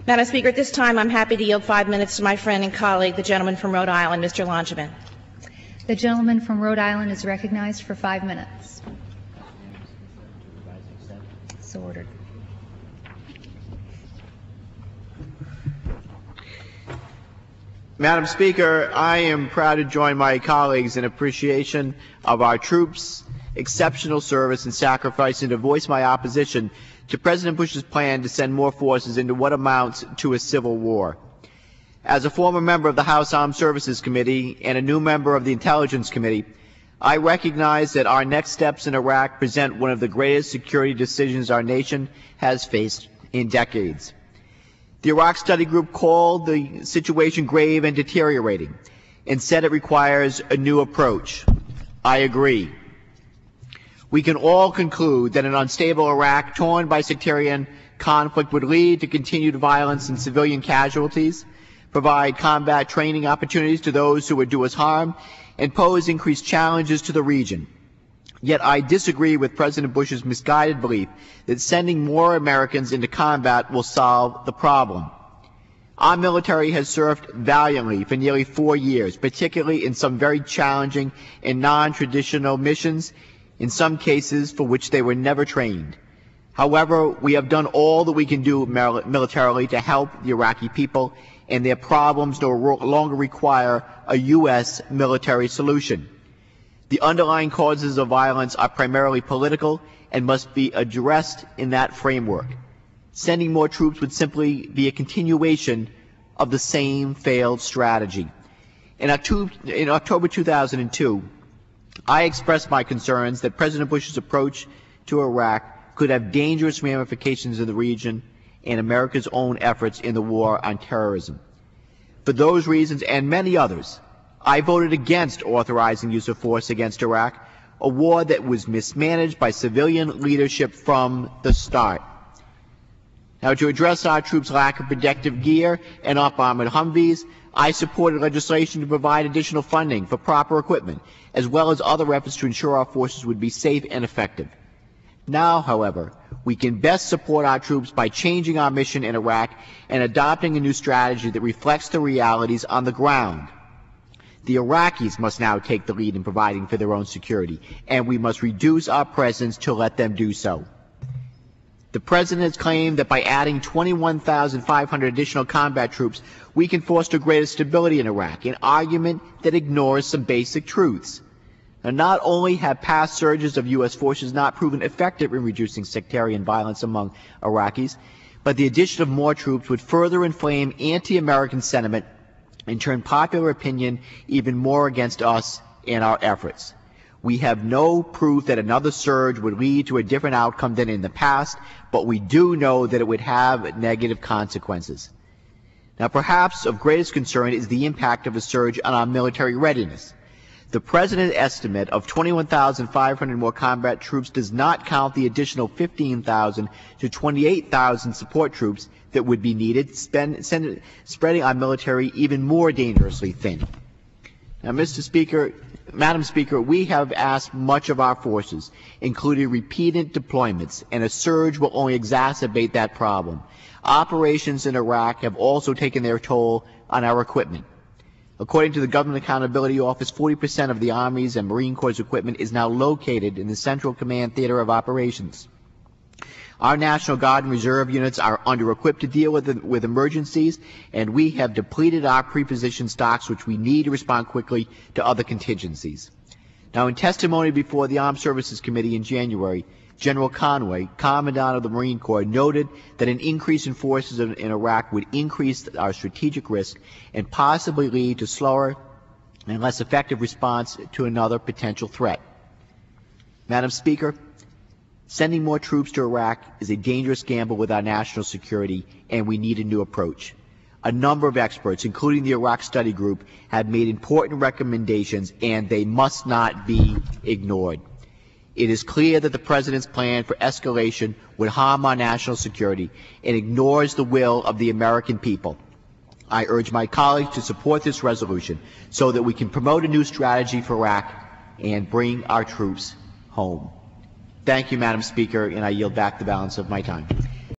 Madam Speaker, at this time I'm happy to yield 5 minutes to my friend and colleague, the gentleman from Rhode Island, Mr. Langevin. The gentleman from Rhode Island is recognized for 5 minutes. So ordered. Madam Speaker, I am proud to join my colleagues in appreciation of our troops' exceptional service and sacrifice, and to voice my opposition to President Bush's plan to send more forces into what amounts to a civil war. As a former member of the House Armed Services Committee and a new member of the Intelligence Committee, I recognize that our next steps in Iraq present one of the greatest security decisions our nation has faced in decades. The Iraq Study Group called the situation grave and deteriorating and said it requires a new approach. I agree. We can all conclude that an unstable Iraq torn by sectarian conflict would lead to continued violence and civilian casualties, provide combat training opportunities to those who would do us harm, and pose increased challenges to the region. Yet I disagree with President Bush's misguided belief that sending more Americans into combat will solve the problem. Our military has served valiantly for nearly 4 years, particularly in some very challenging and non-traditional missions, in some cases for which they were never trained. However, we have done all that we can do militarily to help the Iraqi people, and their problems no longer require a U.S. military solution. The underlying causes of violence are primarily political and must be addressed in that framework. Sending more troops would simply be a continuation of the same failed strategy. In October 2002, I expressed my concerns that President Bush's approach to Iraq could have dangerous ramifications in the region and America's own efforts in the war on terrorism. For those reasons and many others, I voted against authorizing use of force against Iraq, a war that was mismanaged by civilian leadership from the start. Now, to address our troops' lack of protective gear and up-armored Humvees, I supported legislation to provide additional funding for proper equipment, as well as other efforts to ensure our forces would be safe and effective. Now, however, we can best support our troops by changing our mission in Iraq and adopting a new strategy that reflects the realities on the ground. The Iraqis must now take the lead in providing for their own security, and we must reduce our presence to let them do so. The President has claimed that by adding 21,500 additional combat troops, we can foster greater stability in Iraq, an argument that ignores some basic truths. Now, not only have past surges of U.S. forces not proven effective in reducing sectarian violence among Iraqis, but the addition of more troops would further inflame anti-American sentiment and turn popular opinion even more against us and our efforts. We have no proof that another surge would lead to a different outcome than in the past, but we do know that it would have negative consequences. Now, perhaps of greatest concern is the impact of a surge on our military readiness. The President's estimate of 21,500 more combat troops does not count the additional 15,000 to 28,000 support troops that would be needed, spreading our military even more dangerously thin. Now, Madam Speaker, we have asked much of our forces, including repeated deployments, and a surge will only exacerbate that problem. Operations in Iraq have also taken their toll on our equipment. According to the Government Accountability Office, 40% of the Army's and Marine Corps' equipment is now located in the Central Command Theater of Operations. Our National Guard and Reserve units are under-equipped to deal with emergencies, and we have depleted our pre-positioned stocks, which we need to respond quickly to other contingencies. Now, in testimony before the Armed Services Committee in January, General Conway, Commandant of the Marine Corps, noted that an increase in forces in Iraq would increase our strategic risk and possibly lead to slower and less effective response to another potential threat. Madam Speaker, sending more troops to Iraq is a dangerous gamble with our national security, and we need a new approach. A number of experts, including the Iraq Study Group, have made important recommendations, and they must not be ignored. It is clear that the President's plan for escalation would harm our national security and ignores the will of the American people. I urge my colleagues to support this resolution so that we can promote a new strategy for Iraq and bring our troops home. Thank you, Madam Speaker, and I yield back the balance of my time.